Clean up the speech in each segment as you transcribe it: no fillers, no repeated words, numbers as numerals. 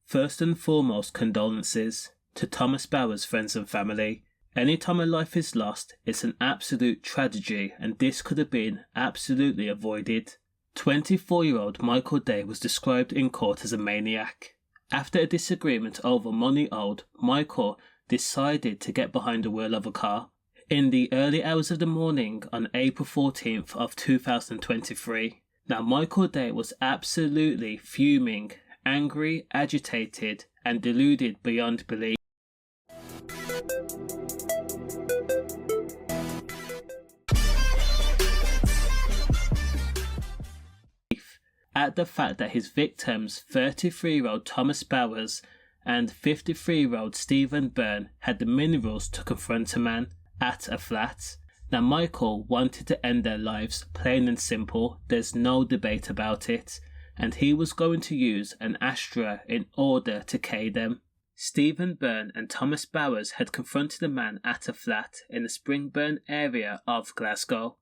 First and foremost, condolences to Thomas Bowers' friends and family. Any time a life is lost, it's an absolute tragedy, and this could have been absolutely avoided. 24-year-old Micheal Day was described in court as a maniac. After a disagreement over money owed, Micheal decided to get behind the wheel of a car in the early hours of the morning on April 14th of 2023. Now, Micheal Day was absolutely fuming, angry, agitated, and deluded beyond belief at the fact that his victims, 33-year-old Thomas Bowers and 53-year-old Stephen Byrne, had the minerals to confront a man at a flat. Now, Micheal wanted to end their lives, plain and simple, there's no debate about it, and he was going to use an ashtray in order to kill them. Stephen Byrne and Thomas Bowers had confronted a man at a flat in the Springnburn area of Glasgow.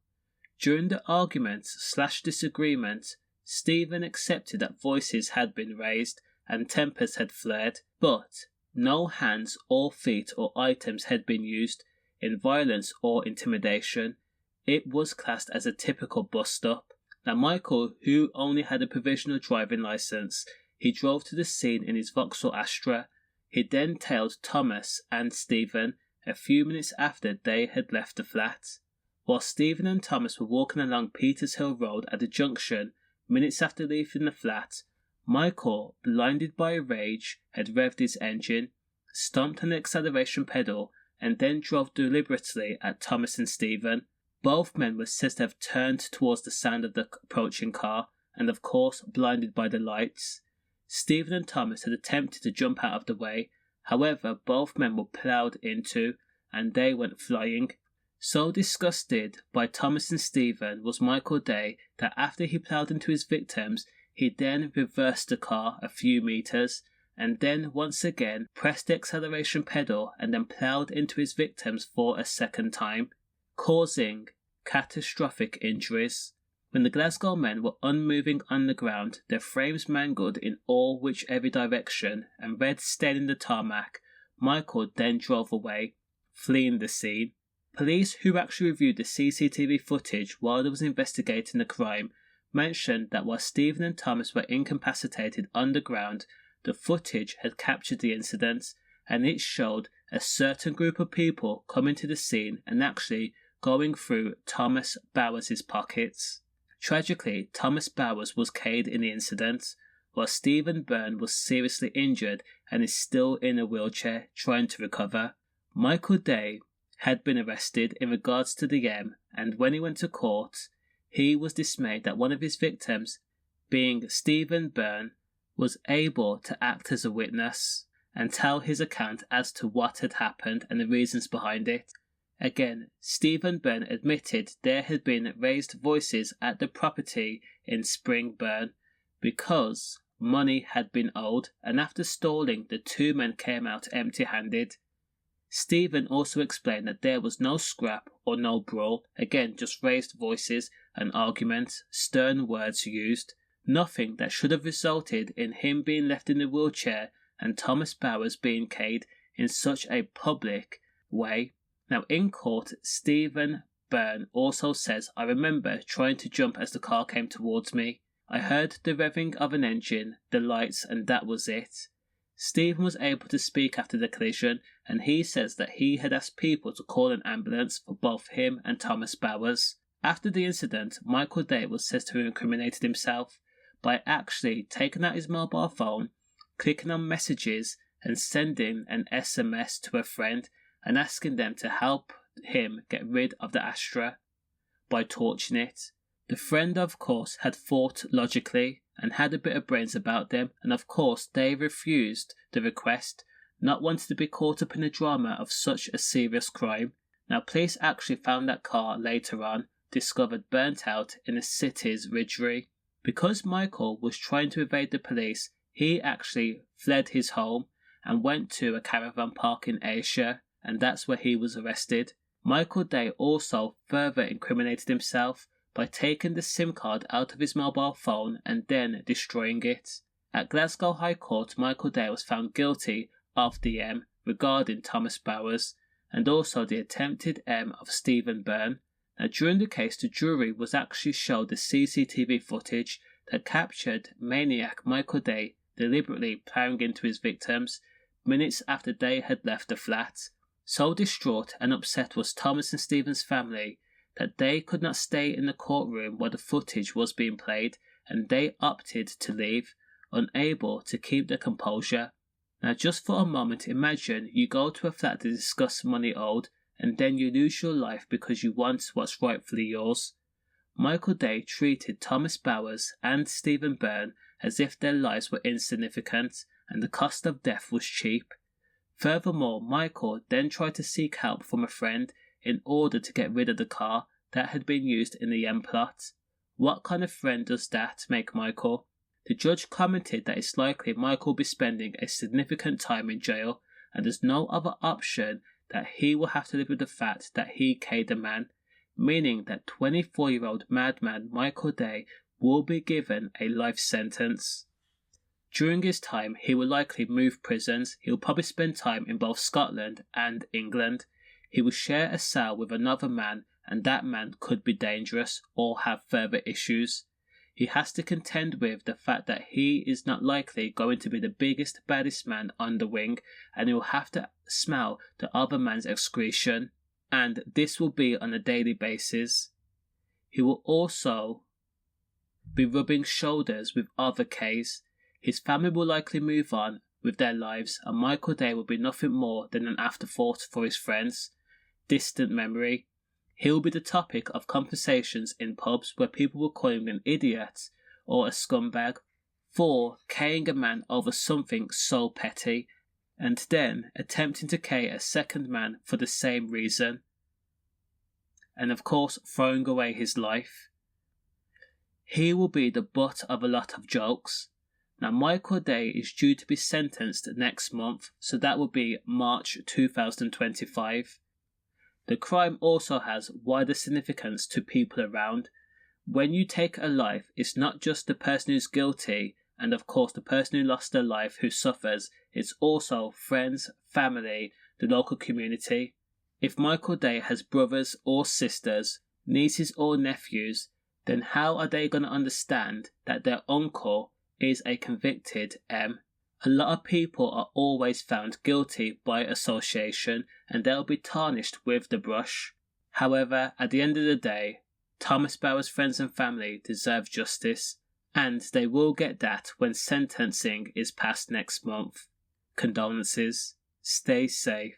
During the argument/disagreement, Stephen accepted that voices had been raised and tempers had flared, but no hands or feet or items had been used in violence or intimidation. It was classed as a typical bust-up. Now, Micheal, who only had a provisional driving licence, he drove to the scene in his Vauxhall Astra. He then tailed Thomas and Stephen a few minutes after they had left the flat. While Stephen and Thomas were walking along Peters Hill Road at the junction, minutes after leaving the flat, Micheal, blinded by rage, had revved his engine, stomped on the acceleration pedal, and then drove deliberately at Thomas and Stephen. Both men were said to have turned towards the sound of the approaching car, and of course blinded by the lights. Stephen and Thomas had attempted to jump out of the way, however both men were ploughed into, and they went flying. So disgusted by Thomas and Stephen was Micheal Day that after he ploughed into his victims, he then reversed the car a few metres, and then once again pressed the acceleration pedal and then ploughed into his victims for a second time, causing catastrophic injuries. When the Glasgow men were unmoving on the ground, their frames mangled in all whichever direction and red staining the tarmac, Micheal then drove away, fleeing the scene. Police who actually reviewed the CCTV footage while they was investigating the crime mentioned that while Stephen and Thomas were incapacitated on the ground, the footage had captured the incident, and it showed a certain group of people coming to the scene and actually going through Thomas Bowers' pockets. Tragically, Thomas Bowers was killed in the incident, while Stephen Byrne was seriously injured and is still in a wheelchair trying to recover. Micheal Day had been arrested in regards to the and when he went to court, he was dismayed that one of his victims, being Stephen Byrne, was able to act as a witness and tell his account as to what had happened and the reasons behind it. Again, Stephen Byrne admitted there had been raised voices at the property in Springnburn because money had been owed, and after stalling, the two men came out empty-handed. Stephen also explained that there was no scrap or no brawl, again just raised voices and arguments, stern words used, nothing that should have resulted in him being left in the wheelchair and Thomas Bowers being killed in such a public way. Now in court, Stephen Byrne also says, "I remember trying to jump as the car came towards me. I heard the revving of an engine, the lights, and that was it." Stephen was able to speak after the collision, and he says that he had asked people to call an ambulance for both him and Thomas Bowers. After the incident, Micheal Day was said to have incriminated himself by actually taking out his mobile phone, clicking on messages, and sending an SMS to a friend and asking them to help him get rid of the Astra by torching it. The friend, of course, had thought logically and had a bit of brains about them, and of course they refused the request, not wanting to be caught up in the drama of such a serious crime. Now police actually found that car later on, discovered burnt out in the city's ridgery. Because Micheal was trying to evade the police, he actually fled his home and went to a caravan park in Ayrshire, and that's where he was arrested. Micheal Day also further incriminated himself by taking the SIM card out of his mobile phone and then destroying it. At Glasgow High Court, Micheal Day was found guilty of the M regarding Thomas Bowers and also the attempted M of Stephen Byrne. Now, during the case, the jury was actually showed the CCTV footage that captured maniac Micheal Day deliberately ploughing into his victims minutes after they had left the flat. So distraught and upset was Thomas and Stephen's family that they could not stay in the courtroom while the footage was being played, and they opted to leave, unable to keep their composure. Now, just for a moment, imagine you go to a flat to discuss money owed, and then you lose your life because you want what's rightfully yours. Micheal Day treated Thomas Bowers and Stephen Byrne as if their lives were insignificant and the cost of death was cheap. Furthermore, Micheal then tried to seek help from a friend in order to get rid of the car that had been used in the M plot. What kind of friend does that make Micheal? The judge commented that it's likely Micheal will be spending a significant time in jail, and there's no other option that he will have to live with the fact that he killed a man, meaning that 24-year-old madman Micheal Day will be given a life sentence. During his time, he will likely move prisons. He will probably spend time in both Scotland and England. He will share a cell with another man, and that man could be dangerous or have further issues. He has to contend with the fact that he is not likely going to be the biggest, baddest man on the wing, and he will have to smell the other man's excretion, and this will be on a daily basis. He will also be rubbing shoulders with other Ks. His family will likely move on with their lives, and Micheal Day will be nothing more than an afterthought for his friends. Distant memory. He will be the topic of conversations in pubs where people will call him an idiot or a scumbag for killing a man over something so petty, and then attempting to kill a second man for the same reason, and of course throwing away his life. He will be the butt of a lot of jokes. Now, Micheal Day is due to be sentenced next month, so that will be March 2025. The crime also has wider significance to people around. When you take a life, it's not just the person who's guilty and of course the person who lost their life who suffers, it's also friends, family, the local community. If Micheal Day has brothers or sisters, nieces or nephews, then how are they going to understand that their uncle is a convicted M? A lot of people are always found guilty by association, and they'll be tarnished with the brush. However, at the end of the day, Thomas Bowers' friends and family deserve justice, and they will get that when sentencing is passed next month. Condolences. Stay safe.